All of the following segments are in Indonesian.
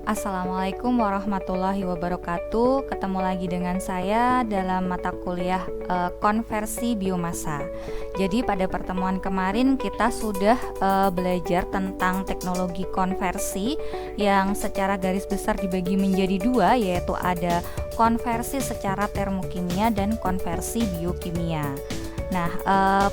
Assalamualaikum warahmatullahi wabarakatuh. Ketemu lagi dengan saya dalam mata kuliah konversi biomasa. Jadi pada pertemuan kemarin kita sudah belajar tentang teknologi konversi yang secara garis besar dibagi menjadi dua, yaitu ada konversi secara termokimia dan konversi biokimia. Nah,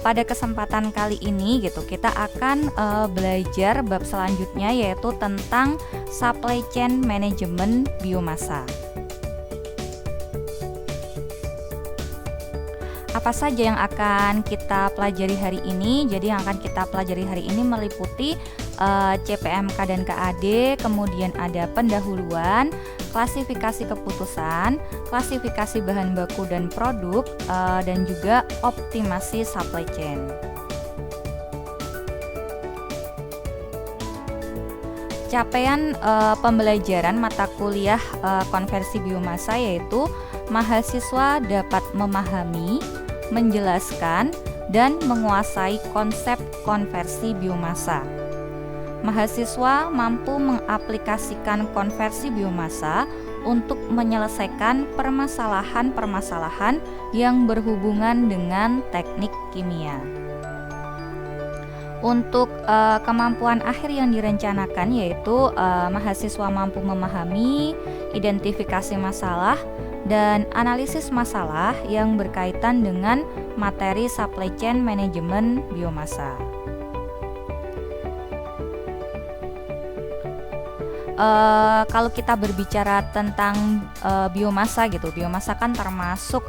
pada kesempatan kali ini kita akan belajar bab selanjutnya, yaitu tentang supply chain management biomasa. Apa saja yang akan kita pelajari hari ini? Jadi yang akan kita pelajari hari ini meliputi CPMK dan KAD, kemudian ada pendahuluan, klasifikasi keputusan, klasifikasi bahan baku dan produk, dan juga optimasi supply chain. Capaian pembelajaran mata kuliah konversi biomasa yaitu mahasiswa dapat memahami, menjelaskan, dan menguasai konsep konversi biomasa. Mahasiswa mampu mengaplikasikan konversi biomasa untuk menyelesaikan permasalahan-permasalahan yang berhubungan dengan teknik kimia. Untuk kemampuan akhir yang direncanakan yaitu mahasiswa mampu memahami, identifikasi masalah, dan analisis masalah yang berkaitan dengan materi supply chain manajemen biomasa. Kalau kita berbicara tentang biomasa biomasa kan termasuk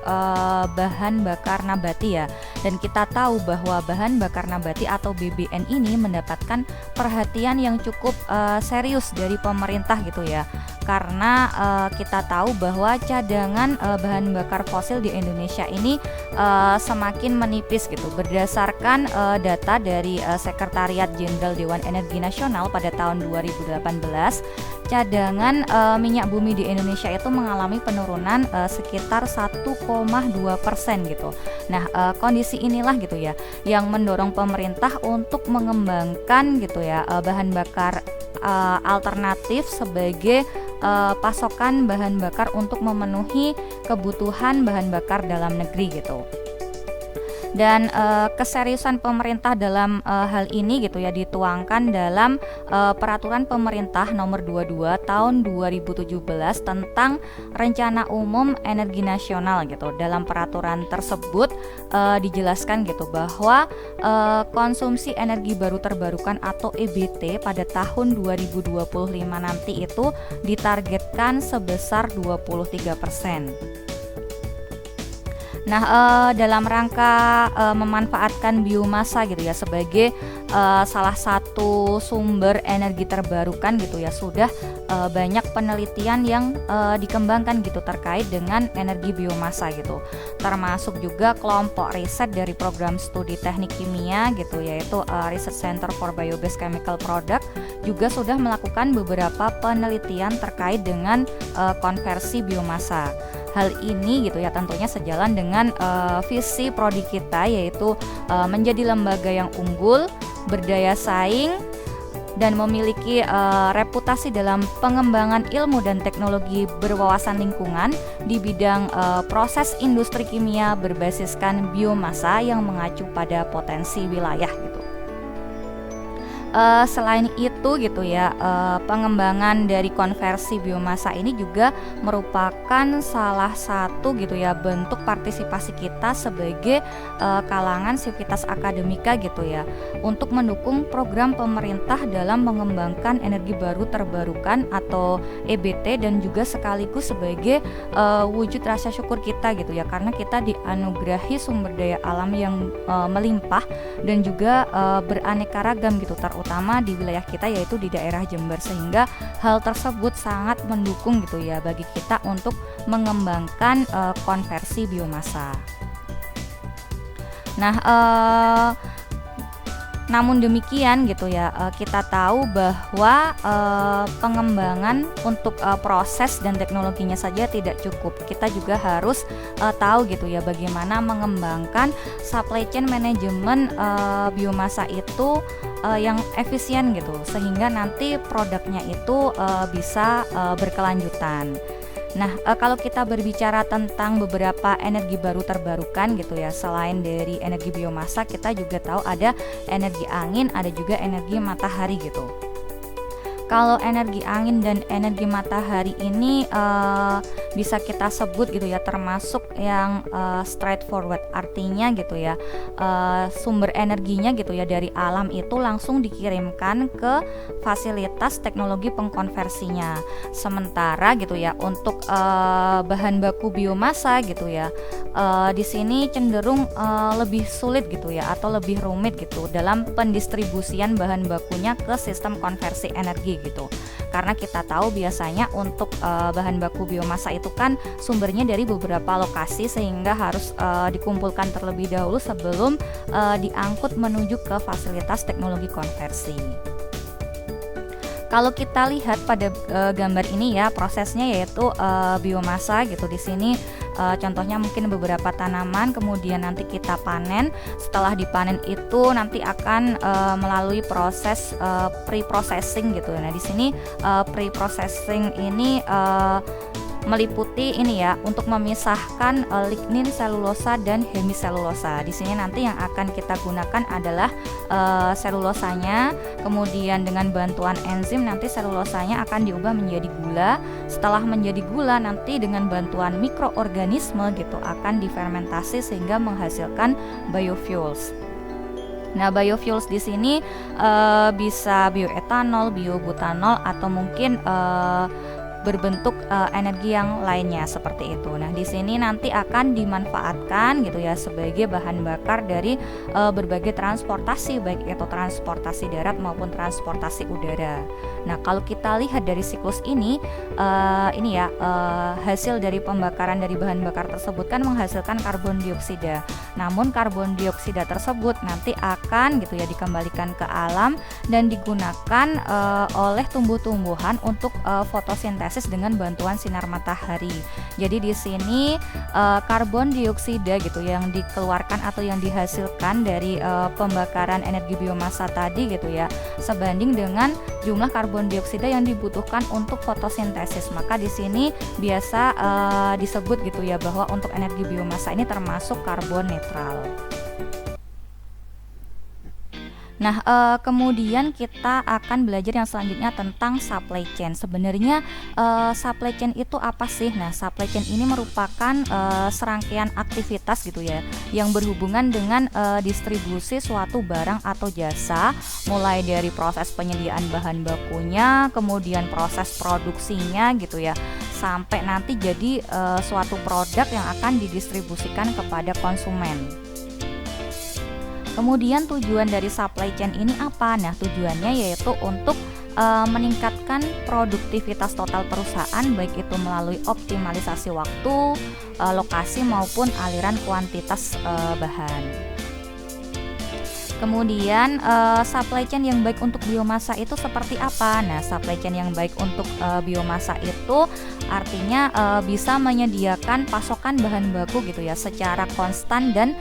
bahan bakar nabati ya, dan kita tahu bahwa bahan bakar nabati atau BBN ini mendapatkan perhatian yang cukup serius dari pemerintah ya, karena kita tahu bahwa cadangan bahan bakar fosil di Indonesia ini semakin menipis berdasarkan data dari Sekretariat Jenderal Dewan Energi Nasional pada tahun 2018. Cadangan minyak bumi di Indonesia itu mengalami penurunan sekitar 1,2% Nah, kondisi inilah yang mendorong pemerintah untuk mengembangkan bahan bakar alternatif sebagai pasokan bahan bakar untuk memenuhi kebutuhan bahan bakar dalam negeri Dan keseriusan pemerintah dalam hal ini dituangkan dalam peraturan pemerintah nomor 22 tahun 2017 tentang Rencana Umum Energi Nasional Dalam peraturan tersebut dijelaskan bahwa konsumsi energi baru terbarukan atau EBT pada tahun 2025 nanti itu ditargetkan sebesar 23%. Nah, dalam rangka memanfaatkan biomasa sebagai salah satu sumber energi terbarukan sudah banyak penelitian yang dikembangkan terkait dengan energi biomasa termasuk juga kelompok riset dari program studi teknik kimia yaitu Research Center for Bio-Based Chemical Product juga sudah melakukan beberapa penelitian terkait dengan konversi biomasa. Hal ini tentunya sejalan dengan visi prodi kita, yaitu menjadi lembaga yang unggul, berdaya saing, dan memiliki reputasi dalam pengembangan ilmu dan teknologi berwawasan lingkungan di bidang proses industri kimia berbasiskan biomasa yang mengacu pada potensi wilayah Selain itu pengembangan dari konversi biomasa ini juga merupakan salah satu bentuk partisipasi kita sebagai kalangan sivitas akademika untuk mendukung program pemerintah dalam mengembangkan energi baru terbarukan atau EBT, dan juga sekaligus sebagai wujud rasa syukur kita karena kita dianugerahi sumber daya alam yang melimpah dan juga beraneka ragam terutama di wilayah kita yaitu di daerah Jember, sehingga hal tersebut sangat mendukung bagi kita untuk mengembangkan konversi biomasa. Nah, namun demikian kita tahu bahwa pengembangan untuk proses dan teknologinya saja tidak cukup. Kita juga harus tahu bagaimana mengembangkan supply chain manajemen biomasa itu yang efisien gitu, sehingga nanti produknya itu bisa berkelanjutan. Nah, kalau kita berbicara tentang beberapa energi baru terbarukan gitu ya, selain dari energi biomasa, kita juga tahu ada energi angin, ada juga energi matahari gitu. Kalau energi angin dan energi matahari ini bisa kita sebut gitu ya, termasuk yang straightforward, artinya gitu ya, sumber energinya gitu ya dari alam itu langsung dikirimkan ke fasilitas teknologi pengkonversinya. Sementara gitu ya untuk bahan baku biomasa gitu ya, di sini cenderung lebih sulit gitu ya, atau lebih rumit gitu dalam pendistribusian bahan bakunya ke sistem konversi energi gitu. Karena kita tahu biasanya untuk bahan baku biomasa itu kan sumbernya dari beberapa lokasi, sehingga harus dikumpulkan terlebih dahulu sebelum diangkut menuju ke fasilitas teknologi konversi. Kalau kita lihat pada gambar ini ya, prosesnya yaitu biomasa gitu. Di sini contohnya mungkin beberapa tanaman, kemudian nanti kita panen. Setelah dipanen itu nanti akan melalui proses pre-processing gitu. Nah, di sini pre-processing ini meliputi ini ya, untuk memisahkan lignin, selulosa dan hemiselulosa. Di sini nanti yang akan kita gunakan adalah selulosanya, kemudian dengan bantuan enzim nanti selulosanya akan diubah menjadi gula. Setelah menjadi gula, nanti dengan bantuan mikroorganisme gitu akan difermentasi sehingga menghasilkan biofuels. Nah, biofuels di sini bisa bioetanol, biobutanol, atau mungkin berbentuk energi yang lainnya seperti itu. Nah, di sini nanti akan dimanfaatkan gitu ya sebagai bahan bakar dari berbagai transportasi, baik itu transportasi darat maupun transportasi udara. Nah, kalau kita lihat dari siklus ini ya hasil dari pembakaran dari bahan bakar tersebut kan menghasilkan karbon dioksida. Namun karbon dioksida tersebut nanti akan gitu ya dikembalikan ke alam dan digunakan oleh tumbuh-tumbuhan untuk fotosintesis dengan bantuan sinar matahari. Jadi di sini karbon dioksida gitu yang dikeluarkan atau yang dihasilkan dari pembakaran energi biomasa tadi gitu ya, sebanding dengan jumlah karbon dioksida yang dibutuhkan untuk fotosintesis. Maka di sini biasa disebut gitu ya bahwa untuk energi biomasa ini termasuk karbon netral. Nah, kemudian kita akan belajar yang selanjutnya tentang supply chain. Sebenarnya supply chain itu apa sih? Nah, supply chain ini merupakan serangkaian aktivitas gitu ya, yang berhubungan dengan distribusi suatu barang atau jasa, mulai dari proses penyediaan bahan bakunya, kemudian proses produksinya gitu ya, sampai nanti jadi suatu produk yang akan didistribusikan kepada konsumen. Kemudian tujuan dari supply chain ini apa? Nah, tujuannya yaitu untuk meningkatkan produktivitas total perusahaan, baik itu melalui optimalisasi waktu, lokasi maupun aliran kuantitas bahan. Kemudian supply chain yang baik untuk biomasa itu seperti apa? Nah, supply chain yang baik untuk biomasa itu artinya bisa menyediakan pasokan bahan baku gitu ya secara konstan dan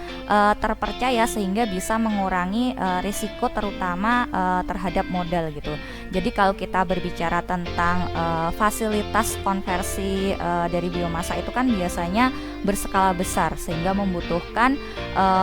terpercaya, sehingga bisa mengurangi risiko terutama terhadap modal gitu. Jadi kalau kita berbicara tentang fasilitas konversi dari biomasa itu kan biasanya berskala besar, sehingga membutuhkan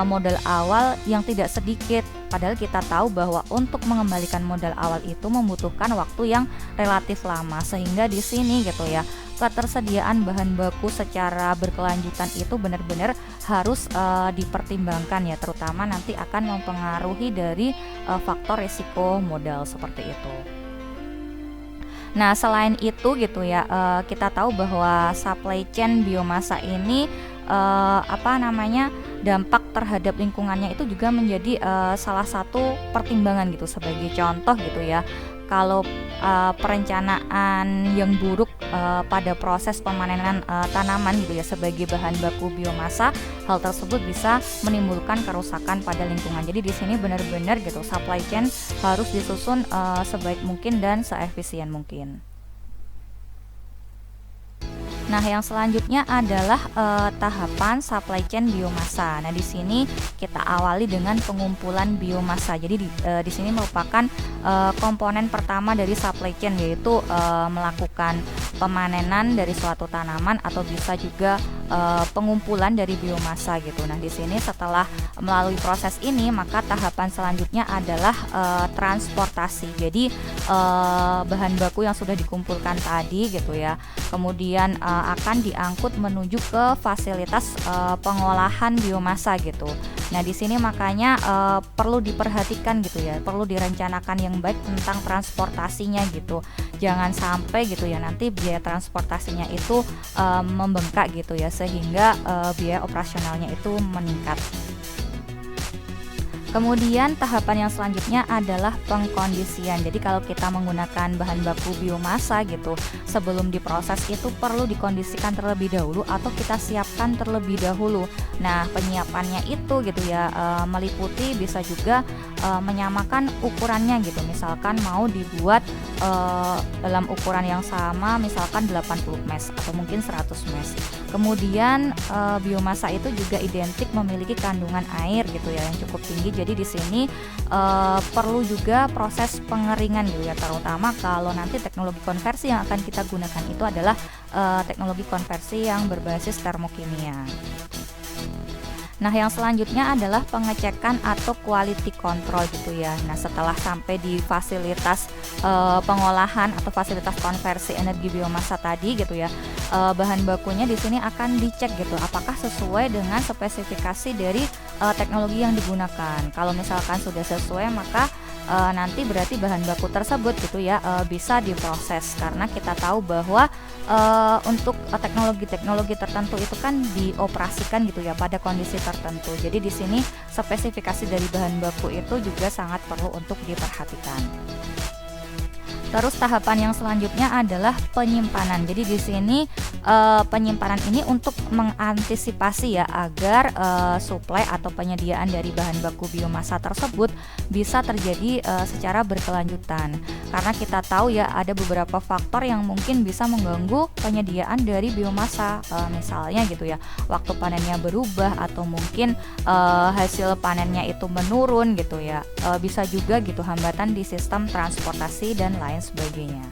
modal awal yang tidak sedikit. Padahal kita tahu bahwa untuk mengembalikan modal awal itu membutuhkan waktu yang relatif lama, sehingga di sini gitu ya ketersediaan bahan baku secara berkelanjutan itu benar-benar harus dipertimbangkan ya, terutama nanti akan mempengaruhi dari faktor risiko modal seperti itu. Nah, selain itu gitu ya, kita tahu bahwa supply chain biomasa ini dampak terhadap lingkungannya itu juga menjadi salah satu pertimbangan gitu. Sebagai contoh gitu ya, kalau perencanaan yang buruk pada proses pemanenan tanaman gitu ya sebagai bahan baku biomasa, hal tersebut bisa menimbulkan kerusakan pada lingkungan. Jadi di sini benar-benar gitu supply chain harus disusun sebaik mungkin dan seefisien mungkin. Nah, yang selanjutnya adalah tahapan supply chain biomasa. Nah, di sini kita awali dengan pengumpulan biomasa. Jadi di sini merupakan komponen pertama dari supply chain, yaitu melakukan pemanenan dari suatu tanaman atau bisa juga pengumpulan dari biomasa gitu. Nah, di sini setelah melalui proses ini, maka tahapan selanjutnya adalah transportasi. Jadi bahan baku yang sudah dikumpulkan tadi gitu ya, kemudian akan diangkut menuju ke fasilitas pengolahan biomasa gitu. Nah, di sini makanya perlu diperhatikan gitu ya, perlu direncanakan yang baik tentang transportasinya gitu. Jangan sampai gitu ya nanti biaya transportasinya itu membengkak gitu ya, sehingga biaya operasionalnya itu meningkat. Kemudian tahapan yang selanjutnya adalah pengkondisian. Jadi kalau kita menggunakan bahan baku biomasa gitu, sebelum diproses itu perlu dikondisikan terlebih dahulu atau kita siapkan terlebih dahulu. Nah, penyiapannya itu gitu ya meliputi bisa juga menyamakan ukurannya gitu. Misalkan mau dibuat dalam ukuran yang sama, misalkan 80 mes atau mungkin 100 mes. Kemudian biomasa itu juga identik memiliki kandungan air gitu ya yang cukup tinggi. Jadi di sini perlu juga proses pengeringan gitu ya, terutama kalau nanti teknologi konversi yang akan kita gunakan itu adalah teknologi konversi yang berbasis termokimia. Nah, yang selanjutnya adalah pengecekan atau quality control gitu ya. Nah, setelah sampai di fasilitas pengolahan atau fasilitas konversi energi biomasa tadi gitu ya, bahan bakunya di sini akan dicek gitu, apakah sesuai dengan spesifikasi dari teknologi yang digunakan. Kalau misalkan sudah sesuai, maka nanti berarti bahan baku tersebut gitu ya bisa diproses, karena kita tahu bahwa untuk teknologi-teknologi tertentu itu kan dioperasikan gitu ya pada kondisi tertentu. Jadi di sini spesifikasi dari bahan baku itu juga sangat perlu untuk diperhatikan. Terus tahapan yang selanjutnya adalah penyimpanan. Jadi di sini penyimpanan ini untuk mengantisipasi ya agar suplai atau penyediaan dari bahan baku biomasa tersebut bisa terjadi secara berkelanjutan. Karena kita tahu ya ada beberapa faktor yang mungkin bisa mengganggu penyediaan dari biomasa. Misalnya gitu ya, waktu panennya berubah atau mungkin hasil panennya itu menurun gitu ya. Bisa juga gitu hambatan di sistem transportasi dan lain sebagainya.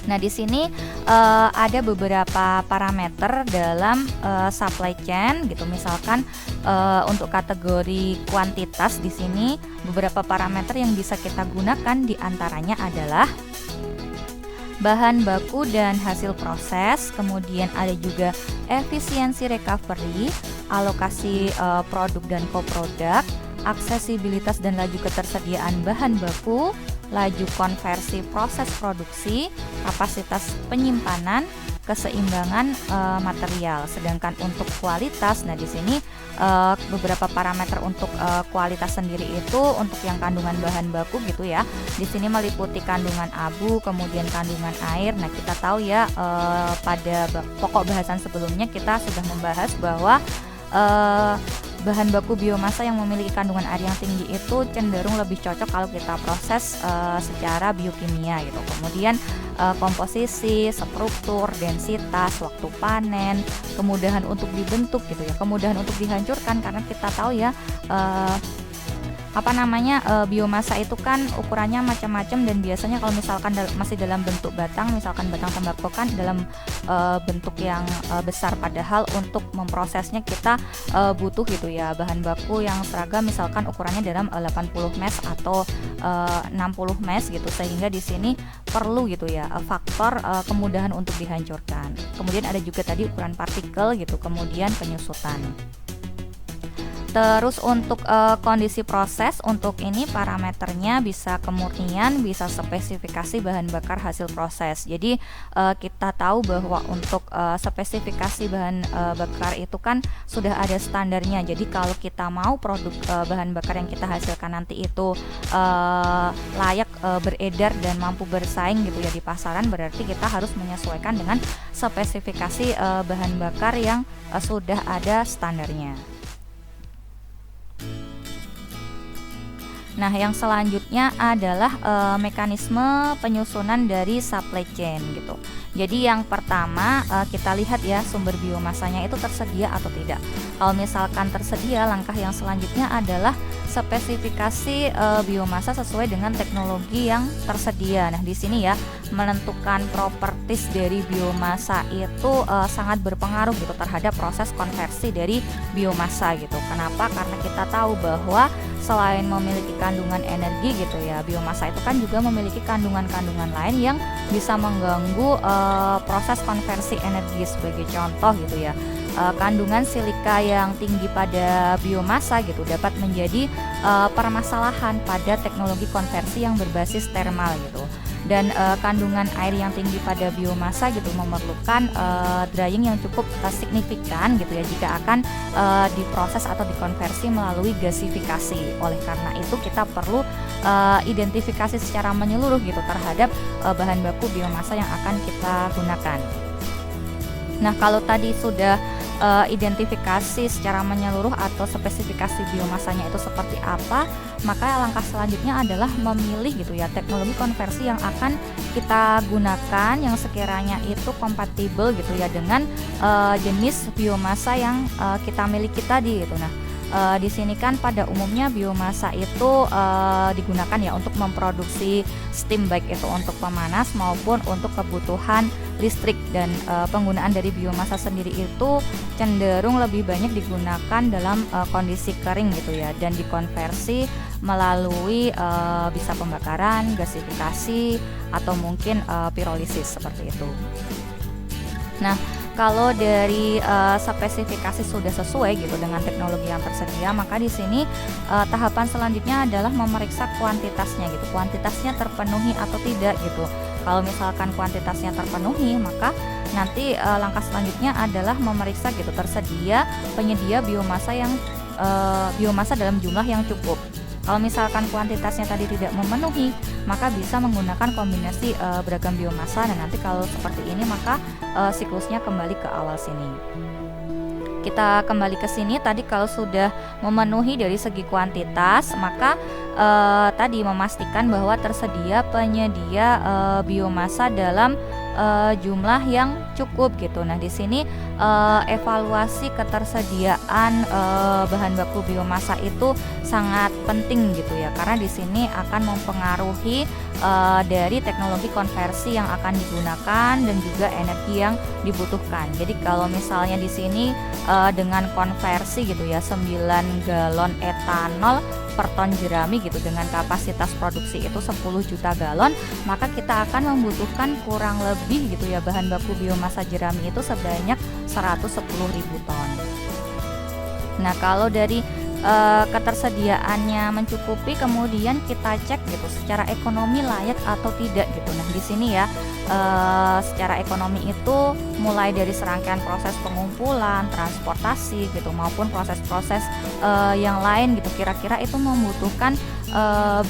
Nah, di sini ada beberapa parameter dalam supply chain gitu. Misalkan untuk kategori kuantitas di sini beberapa parameter yang bisa kita gunakan diantaranya adalah bahan baku dan hasil proses, kemudian ada juga efisiensi recovery, alokasi produk dan koproduk, aksesibilitas dan laju ketersediaan bahan baku, laju konversi proses produksi, kapasitas penyimpanan, keseimbangan material. Sedangkan untuk kualitas, nah di sini beberapa parameter untuk kualitas sendiri itu untuk yang kandungan bahan baku gitu ya. Di sini meliputi kandungan abu, kemudian kandungan air. Nah, kita tahu ya pada pokok bahasan sebelumnya kita sudah membahas bahwa bahan baku biomasa yang memiliki kandungan air yang tinggi itu cenderung lebih cocok kalau kita proses secara biokimia gitu. Kemudian komposisi, struktur, densitas, waktu panen, kemudahan untuk dibentuk gitu ya, kemudahan untuk dihancurkan, karena kita tahu ya biomasa itu kan ukurannya macam-macam, dan biasanya kalau misalkan masih dalam bentuk batang, misalkan batang tembakau kan dalam bentuk yang besar, padahal untuk memprosesnya kita butuh gitu ya bahan baku yang seragam, misalkan ukurannya dalam 80 mes atau 60 mes gitu, sehingga di sini perlu gitu ya faktor kemudahan untuk dihancurkan. Kemudian ada juga tadi ukuran partikel gitu, kemudian penyusutan. Terus untuk kondisi proses, untuk ini parameternya bisa kemurnian, bisa spesifikasi bahan bakar hasil proses. Jadi kita tahu bahwa untuk spesifikasi bahan bakar itu kan sudah ada standarnya. Jadi kalau kita mau produk bahan bakar yang kita hasilkan nanti itu layak beredar dan mampu bersaing gitu ya di pasaran, berarti kita harus menyesuaikan dengan spesifikasi bahan bakar yang sudah ada standarnya. Nah, yang selanjutnya adalah mekanisme penyusunan dari supply chain gitu. Jadi yang pertama kita lihat ya sumber biomasanya itu tersedia atau tidak. Kalau misalkan tersedia, langkah yang selanjutnya adalah spesifikasi biomasa sesuai dengan teknologi yang tersedia. Nah, di sini ya menentukan properties dari biomasa itu sangat berpengaruh gitu terhadap proses konversi dari biomasa gitu. Kenapa? Karena kita tahu bahwa selain memiliki kandungan energi gitu ya, biomasa itu kan juga memiliki kandungan-kandungan lain yang bisa mengganggu proses konversi energi. Sebagai contoh gitu ya, kandungan silika yang tinggi pada biomasa gitu dapat menjadi permasalahan pada teknologi konversi yang berbasis thermal gitu. Dan kandungan air yang tinggi pada biomasa gitu memerlukan drying yang cukup signifikan gitu ya jika akan diproses atau dikonversi melalui gasifikasi. Oleh karena itu kita perlu identifikasi secara menyeluruh gitu terhadap bahan baku biomasa yang akan kita gunakan. Nah, kalau tadi sudah identifikasi secara menyeluruh atau spesifikasi biomasanya itu seperti apa, maka langkah selanjutnya adalah memilih gitu ya teknologi konversi yang akan kita gunakan yang sekiranya itu kompatibel gitu ya dengan jenis biomasa yang kita miliki tadi gitu. Nah, di sini kan pada umumnya biomasa itu digunakan ya untuk memproduksi steam, baik itu untuk pemanas maupun untuk kebutuhan listrik. Dan penggunaan dari biomasa sendiri itu cenderung lebih banyak digunakan dalam kondisi kering gitu ya, dan dikonversi melalui bisa pembakaran, gasifikasi, atau mungkin pirolisis seperti itu. Nah, kalau dari spesifikasi sudah sesuai gitu dengan teknologi yang tersedia, maka di sini tahapan selanjutnya adalah memeriksa kuantitasnya gitu. Kuantitasnya terpenuhi atau tidak gitu. Kalau misalkan kuantitasnya terpenuhi, maka nanti langkah selanjutnya adalah memeriksa gitu tersedia penyedia biomasa yang biomasa dalam jumlah yang cukup. Kalau misalkan kuantitasnya tadi tidak memenuhi, maka bisa menggunakan kombinasi beragam biomasa. Dan nanti kalau seperti ini, maka siklusnya kembali ke awal sini. Kita kembali ke sini, tadi kalau sudah memenuhi dari segi kuantitas, maka tadi memastikan bahwa tersedia penyedia biomasa dalam jumlah yang cukup gitu. Nah, di sini evaluasi ketersediaan bahan baku biomasa itu sangat penting gitu ya, karena di sini akan mempengaruhi dari teknologi konversi yang akan digunakan dan juga energi yang dibutuhkan. Jadi kalau misalnya di sini dengan konversi gitu ya 9 galon etanol per ton jerami gitu dengan kapasitas produksi itu 10 juta galon, maka kita akan membutuhkan kurang lebih gitu ya bahan baku biomasa jerami itu sebanyak 110.000 ton. Nah, kalau dari ketersediaannya mencukupi, kemudian kita cek gitu secara ekonomi layak atau tidak gitu. Nah, di sini ya secara ekonomi itu mulai dari serangkaian proses pengumpulan, transportasi gitu maupun proses-proses yang lain gitu, kira-kira itu membutuhkan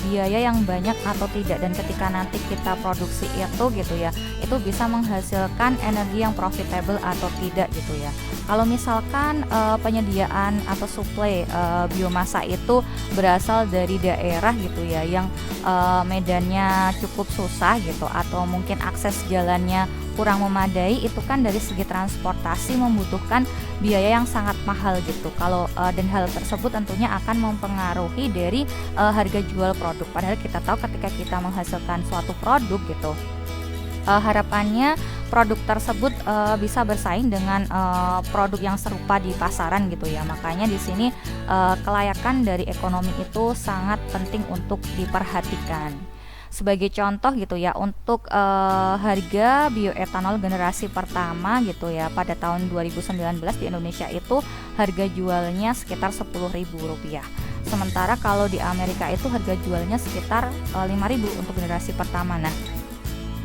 biaya yang banyak atau tidak, dan ketika nanti kita produksi itu gitu ya, itu bisa menghasilkan energi yang profitable atau tidak gitu ya. Kalau misalkan penyediaan atau suplai biomasa itu berasal dari daerah gitu ya yang medannya cukup susah gitu, atau mungkin akses jalannya kurang memadai, itu kan dari segi transportasi membutuhkan biaya yang sangat mahal gitu. Kalau dan hal tersebut tentunya akan mempengaruhi dari harga jual produk. Padahal kita tahu ketika kita menghasilkan suatu produk gitu, harapannya produk tersebut bisa bersaing dengan produk yang serupa di pasaran gitu ya. Makanya di sini kelayakan dari ekonomi itu sangat penting untuk diperhatikan. Sebagai contoh gitu ya, untuk harga bioetanol generasi pertama gitu ya pada tahun 2019 di Indonesia itu harga jualnya sekitar Rp10.000. Sementara kalau di Amerika itu harga jualnya sekitar 5.000 untuk generasi pertama. Nah,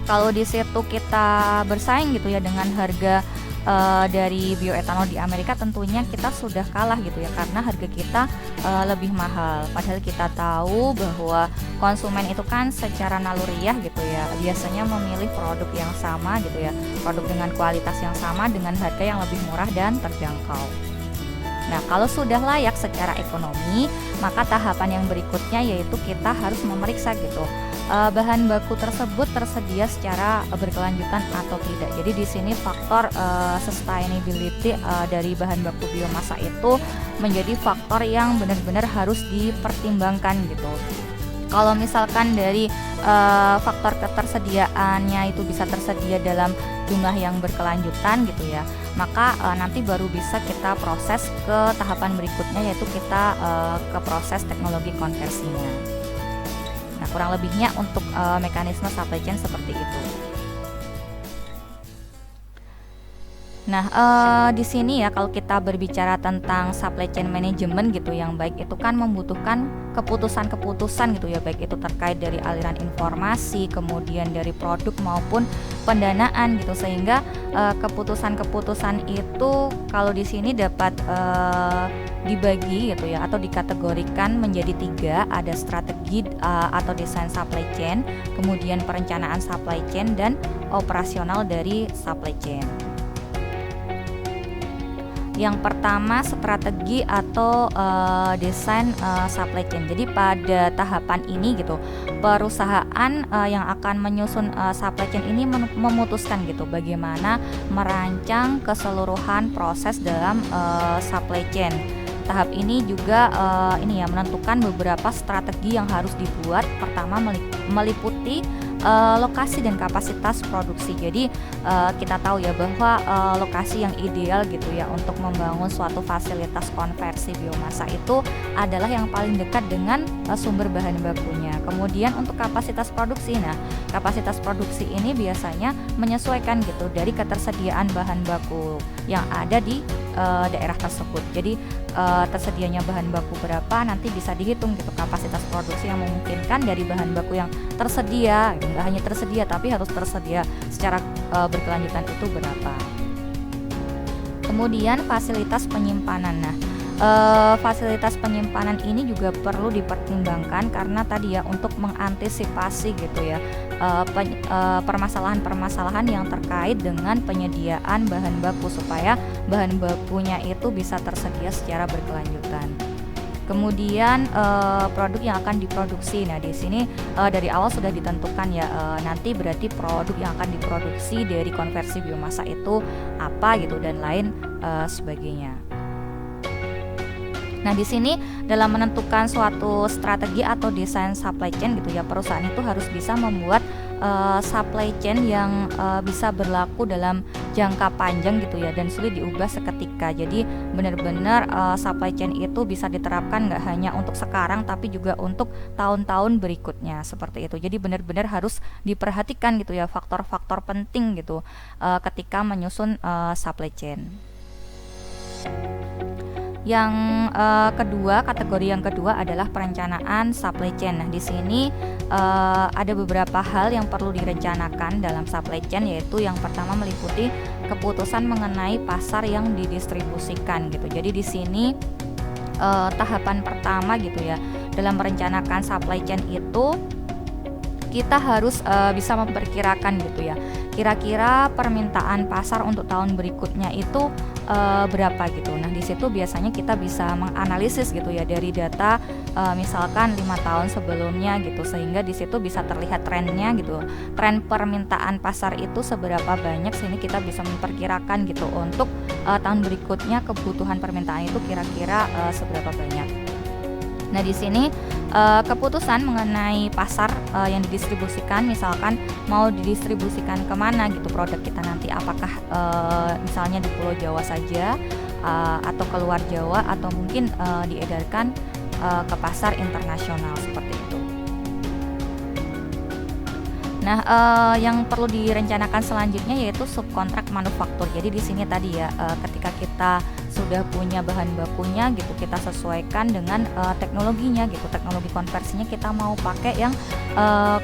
kalau di situ kita bersaing gitu ya dengan harga dari bioetanol di Amerika, tentunya kita sudah kalah gitu ya, karena harga kita lebih mahal. Padahal kita tahu bahwa konsumen itu kan secara naluriah gitu ya biasanya memilih produk yang sama gitu ya, produk dengan kualitas yang sama dengan harga yang lebih murah dan terjangkau. Nah, kalau sudah layak secara ekonomi, maka tahapan yang berikutnya yaitu kita harus memeriksa gitu, bahan baku tersebut tersedia secara berkelanjutan atau tidak. Jadi di sini faktor sustainability dari bahan baku biomasa itu menjadi faktor yang benar-benar harus dipertimbangkan gitu. Kalau misalkan dari faktor ketersediaannya itu bisa tersedia dalam jumlah yang berkelanjutan gitu ya, maka nanti baru bisa kita proses ke tahapan berikutnya, yaitu kita ke proses teknologi konversinya. Nah, kurang lebihnya untuk mekanisme supply chain seperti itu. Nah, di sini ya kalau kita berbicara tentang supply chain management gitu yang baik, itu kan membutuhkan keputusan-keputusan gitu ya, baik itu terkait dari aliran informasi, kemudian dari produk maupun pendanaan gitu, sehingga keputusan-keputusan itu kalau di sini dapat dibagi gitu ya, atau dikategorikan menjadi 3, ada strategi atau desain supply chain, kemudian perencanaan supply chain, dan operasional dari supply chain. Yang pertama, strategi atau desain supply chain. Jadi pada tahapan ini gitu, perusahaan yang akan menyusun supply chain ini memutuskan gitu bagaimana merancang keseluruhan proses dalam supply chain. Tahap ini juga ini ya menentukan beberapa strategi yang harus dibuat. Pertama, meliputi lokasi dan kapasitas produksi. Jadi kita tahu ya bahwa lokasi yang ideal gitu ya untuk membangun suatu fasilitas konversi biomasa itu adalah yang paling dekat dengan sumber bahan bakunya. Kemudian untuk kapasitas produksi, nah kapasitas produksi ini biasanya menyesuaikan gitu dari ketersediaan bahan baku yang ada di daerah tersebut. Jadi tersedianya bahan baku berapa, nanti bisa dihitung gitu kapasitas produksi yang memungkinkan dari bahan baku yang tersedia. Nggak hanya tersedia tapi harus tersedia secara berkelanjutan itu berapa. Kemudian fasilitas penyimpanan. Nah, fasilitas penyimpanan ini juga perlu dipertimbangkan karena tadi ya untuk mengantisipasi gitu ya permasalahan-permasalahan yang terkait dengan penyediaan bahan baku supaya bahan bakunya itu bisa tersedia secara berkelanjutan. Kemudian produk yang akan diproduksi. Nah, di sini dari awal sudah ditentukan ya nanti berarti produk yang akan diproduksi dari konversi biomasa itu apa gitu dan lain sebagainya. Nah, di sini dalam menentukan suatu strategi atau desain supply chain gitu ya, perusahaan itu harus bisa membuat supply chain yang bisa berlaku dalam jangka panjang gitu ya dan sulit diubah seketika. Jadi benar-benar supply chain itu bisa diterapkan nggak hanya untuk sekarang tapi juga untuk tahun-tahun berikutnya seperti itu. Jadi benar-benar harus diperhatikan gitu ya faktor-faktor penting gitu ketika menyusun supply chain. Yang kedua, kategori yang kedua adalah perencanaan supply chain. Nah, di sini ada beberapa hal yang perlu direncanakan dalam supply chain, yaitu yang pertama meliputi keputusan mengenai pasar yang didistribusikan gitu. Jadi di sini tahapan pertama gitu ya dalam merencanakan supply chain itu kita harus bisa memperkirakan gitu ya kira-kira permintaan pasar untuk tahun berikutnya itu berapa gitu. Nah, di situ biasanya kita bisa menganalisis gitu ya dari data misalkan 5 tahun sebelumnya gitu, sehingga di situ bisa terlihat trennya gitu. Tren permintaan pasar itu seberapa banyak sehingga kita bisa memperkirakan gitu untuk tahun berikutnya kebutuhan permintaan itu kira-kira seberapa banyak. Nah, di sini keputusan mengenai pasar yang didistribusikan, misalkan mau didistribusikan kemana gitu produk kita nanti, apakah misalnya di Pulau Jawa saja atau keluar Jawa atau mungkin diedarkan ke pasar internasional seperti itu. Nah, yang perlu direncanakan selanjutnya yaitu subkontrak manufaktur. Jadi di sini tadi ya, ketika kita sudah punya bahan bakunya gitu, kita sesuaikan dengan teknologinya gitu. Teknologi konversinya kita mau pakai yang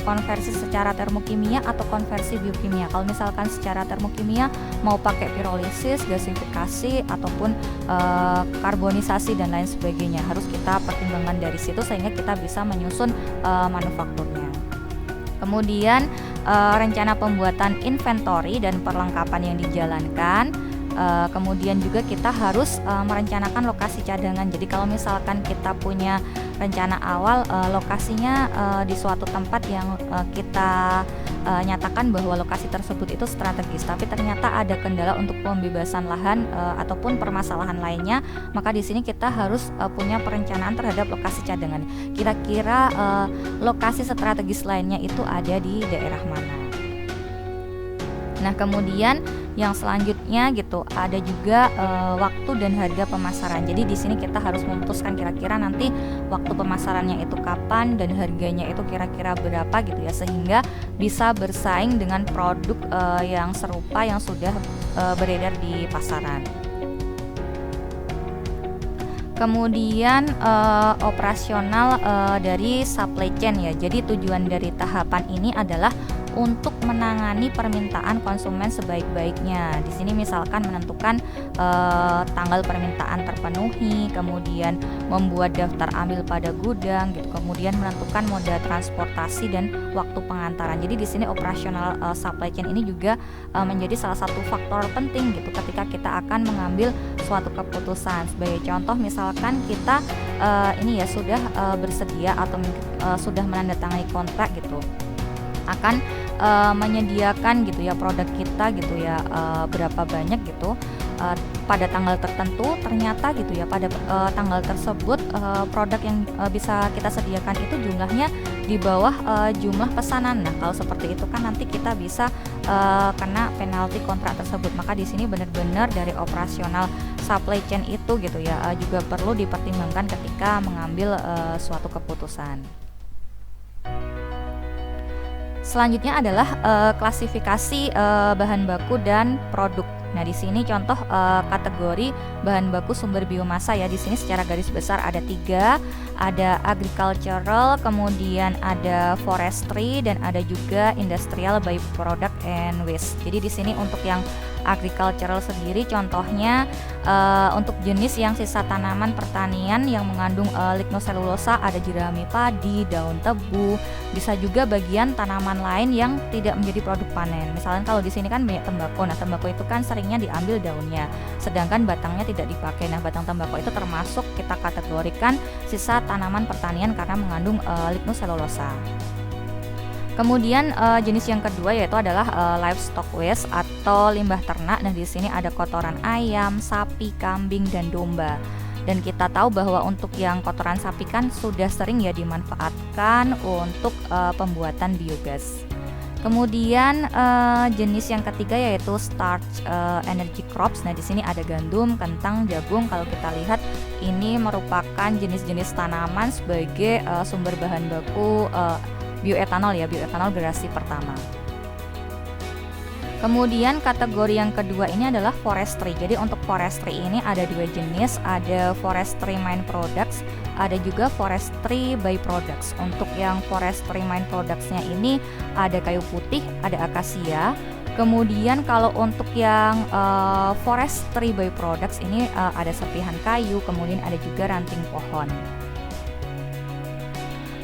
konversi secara termokimia atau konversi biokimia. Kalau misalkan secara termokimia mau pakai pirolisis, gasifikasi ataupun karbonisasi dan lain sebagainya, harus kita pertimbangkan dari situ sehingga kita bisa menyusun manufakturnya. Kemudian rencana pembuatan inventory dan perlengkapan yang dijalankan. Kemudian juga kita harus merencanakan lokasi cadangan. Jadi kalau misalkan kita punya rencana awal lokasinya di suatu tempat yang kita nyatakan bahwa lokasi tersebut itu strategis, tapi ternyata ada kendala untuk pembebasan lahan ataupun permasalahan lainnya, maka di sini kita harus punya perencanaan terhadap lokasi cadangan. Kira-kira lokasi strategis lainnya itu ada di daerah mana. Nah, kemudian yang selanjutnya gitu ada juga waktu dan harga pemasaran. Jadi di sini kita harus memutuskan kira-kira nanti waktu pemasarannya itu kapan dan harganya itu kira-kira berapa gitu ya, sehingga bisa bersaing dengan produk yang serupa yang sudah beredar di pasaran. Kemudian operasional dari supply chain ya. Jadi tujuan dari tahapan ini adalah untuk menangani permintaan konsumen sebaik-baiknya. Di sini misalkan menentukan tanggal permintaan terpenuhi, kemudian membuat daftar ambil pada gudang gitu, kemudian menentukan moda transportasi dan waktu pengantaran. Jadi di sini operasional supply chain ini juga menjadi salah satu faktor penting gitu ketika kita akan mengambil suatu keputusan. Sebagai contoh misalkan kita ini ya sudah bersedia atau sudah menandatangani kontrak gitu, akan menyediakan gitu ya produk kita gitu ya berapa banyak gitu pada tanggal tertentu. Ternyata gitu ya pada tanggal tersebut produk yang bisa kita sediakan itu jumlahnya di bawah jumlah pesanan. Nah, kalau seperti itu kan nanti kita bisa kena penalti kontrak tersebut. Maka di sini benar-benar dari operasional supply chain itu gitu ya juga perlu dipertimbangkan ketika mengambil suatu keputusan. Selanjutnya adalah klasifikasi bahan baku dan produk. Nah, di sini contoh kategori bahan baku sumber biomasa ya. Di sini secara garis besar ada 3, ada agricultural, kemudian ada forestry, dan ada juga industrial byproduct and waste. Jadi di sini untuk yang agricultural sendiri contohnya untuk jenis yang sisa tanaman pertanian yang mengandung lignoselulosa, ada jerami padi, daun tebu, bisa juga bagian tanaman lain yang tidak menjadi produk panen. Misalnya kalau di sini kan banyak tembakau. Nah, tembakau itu kan seringnya diambil daunnya, sedangkan batangnya tidak dipakai. Nah, batang tembakau itu termasuk kita kategorikan sisa tanaman pertanian karena mengandung lignoselulosa. Kemudian jenis yang kedua yaitu adalah livestock waste atau limbah ternak. Nah, di sini ada kotoran ayam, sapi, kambing, dan domba. Dan kita tahu bahwa untuk yang kotoran sapi kan sudah sering ya dimanfaatkan untuk pembuatan biogas. Kemudian jenis yang ketiga yaitu starch energy crops. Nah, di sini ada gandum, kentang, jagung. Kalau kita lihat ini merupakan jenis-jenis tanaman sebagai sumber bahan baku bioetanol ya, bioetanol generasi pertama. Kemudian kategori yang kedua ini adalah forestry. Jadi untuk forestry ini ada 2 jenis, ada forestry main products, ada juga forestry byproducts. Untuk yang forestry main products-nya ini ada kayu putih, ada akasia. Kemudian kalau untuk yang forestry byproducts ini ada serpihan kayu, kemudian ada juga ranting pohon.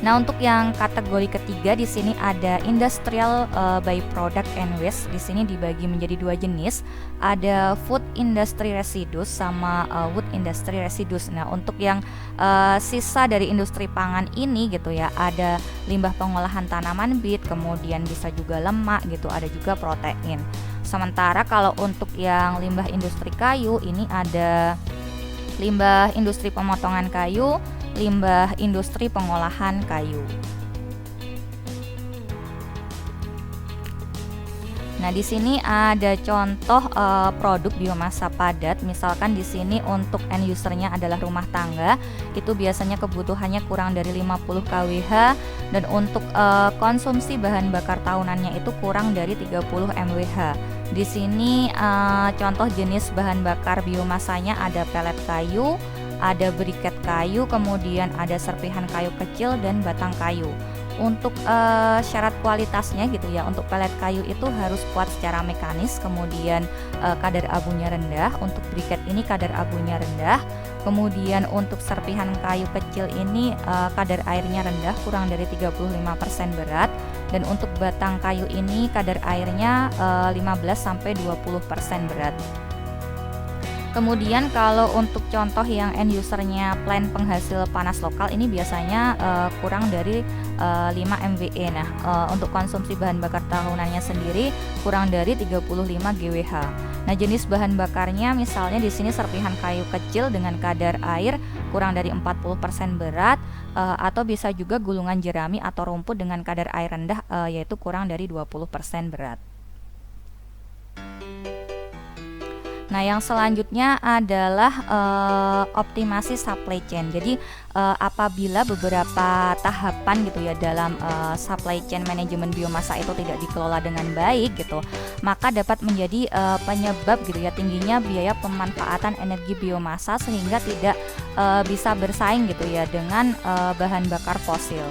Nah, untuk yang kategori ketiga di sini ada industrial byproduct and waste. Di sini dibagi menjadi 2 jenis, ada food industry residues sama wood industry residues. Nah, untuk yang sisa dari industri pangan ini gitu ya, ada limbah pengolahan tanaman bit, kemudian bisa juga lemak gitu, ada juga protein. Sementara kalau untuk yang limbah industri kayu ini ada limbah industri pemotongan kayu, limbah industri pengolahan kayu. Nah, di sini ada contoh produk biomasa padat. Misalkan di sini untuk end usernya adalah rumah tangga, itu biasanya kebutuhannya kurang dari 50 kWh, dan untuk konsumsi bahan bakar tahunannya itu kurang dari 30 mWh. Di sini contoh jenis bahan bakar biomasanya ada pelet kayu, ada briket kayu, kemudian ada serpihan kayu kecil dan batang kayu. Untuk syarat kualitasnya gitu ya, untuk pelet kayu itu harus kuat secara mekanis, kemudian kadar abunya rendah. Untuk briket ini kadar abunya rendah. Kemudian untuk serpihan kayu kecil ini kadar airnya rendah, kurang dari 35% berat. Dan untuk batang kayu ini kadar airnya 15-20% berat. Kemudian kalau untuk contoh yang end usernya plant penghasil panas lokal ini biasanya kurang dari 5 MWE. Nah, untuk konsumsi bahan bakar tahunannya sendiri kurang dari 35 GWh. Nah, jenis bahan bakarnya misalnya di sini serpihan kayu kecil dengan kadar air kurang dari 40% berat, atau bisa juga gulungan jerami atau rumput dengan kadar air rendah, yaitu kurang dari 20% berat. Nah, yang selanjutnya adalah optimasi supply chain. Jadi apabila beberapa tahapan gitu ya dalam supply chain manajemen biomasa itu tidak dikelola dengan baik gitu, maka dapat menjadi penyebab gitu ya tingginya biaya pemanfaatan energi biomasa sehingga tidak bisa bersaing gitu ya dengan bahan bakar fosil.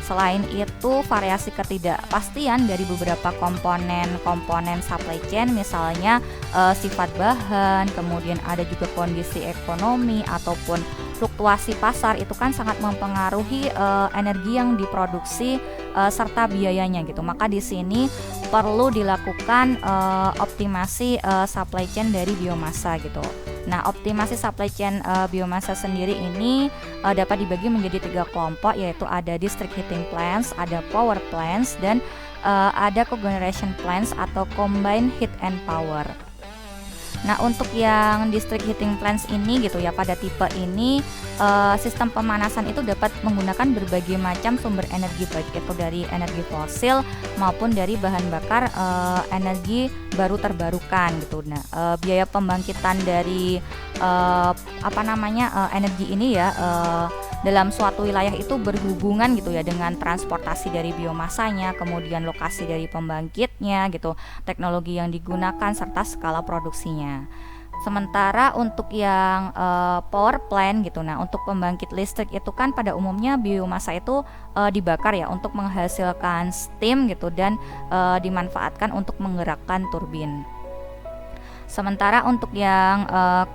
Selain itu, variasi ketidakpastian dari beberapa komponen supply chain, misalnya sifat bahan, kemudian ada juga kondisi ekonomi ataupun fluktuasi pasar, itu kan sangat mempengaruhi energi yang diproduksi serta biayanya gitu. Maka di sini perlu dilakukan optimasi supply chain dari biomasa gitu. Nah, optimasi supply chain biomasa sendiri ini dapat dibagi menjadi 3 kelompok, yaitu ada district heating plants, ada power plants, dan ada cogeneration plants atau combined heat and power. Nah, untuk yang district heating plants ini gitu ya, pada tipe ini sistem pemanasan itu dapat menggunakan berbagai macam sumber energi, baik itu dari energi fosil maupun dari bahan bakar energi baru terbarukan gitu. Nah, biaya pembangkitan dari energi ini ya dalam suatu wilayah itu berhubungan gitu ya dengan transportasi dari biomasanya, kemudian lokasi dari pembangkitnya gitu, teknologi yang digunakan serta skala produksinya. Sementara untuk yang power plant gitu, nah untuk pembangkit listrik itu kan pada umumnya biomasa itu dibakar ya untuk menghasilkan steam gitu dan dimanfaatkan untuk menggerakkan turbin. Sementara untuk yang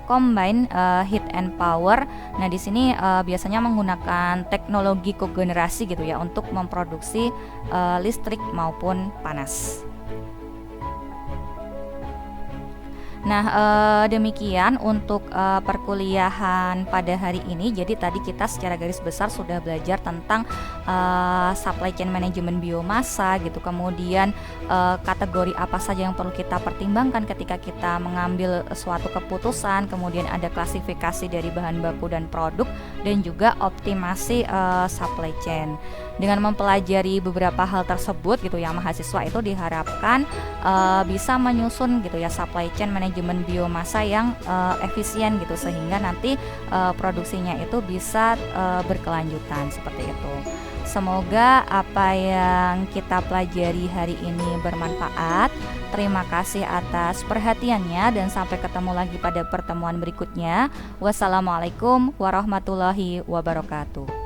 combine heat and power, nah di sini biasanya menggunakan teknologi kogenerasi gitu ya untuk memproduksi listrik maupun panas. Nah, demikian untuk perkuliahan pada hari ini. Jadi tadi kita secara garis besar sudah belajar tentang supply chain manajemen biomasa gitu. Kemudian kategori apa saja yang perlu kita pertimbangkan ketika kita mengambil suatu keputusan. Kemudian ada klasifikasi dari bahan baku dan produk, dan juga optimasi supply chain. Dengan mempelajari beberapa hal tersebut gitu ya, mahasiswa itu diharapkan bisa menyusun gitu ya supply chain manajemen biomasa yang efisien gitu, sehingga nanti produksinya itu bisa berkelanjutan seperti itu. Semoga apa yang kita pelajari hari ini bermanfaat. Terima kasih atas perhatiannya dan sampai ketemu lagi pada pertemuan berikutnya. Wassalamualaikum warahmatullahi wabarakatuh.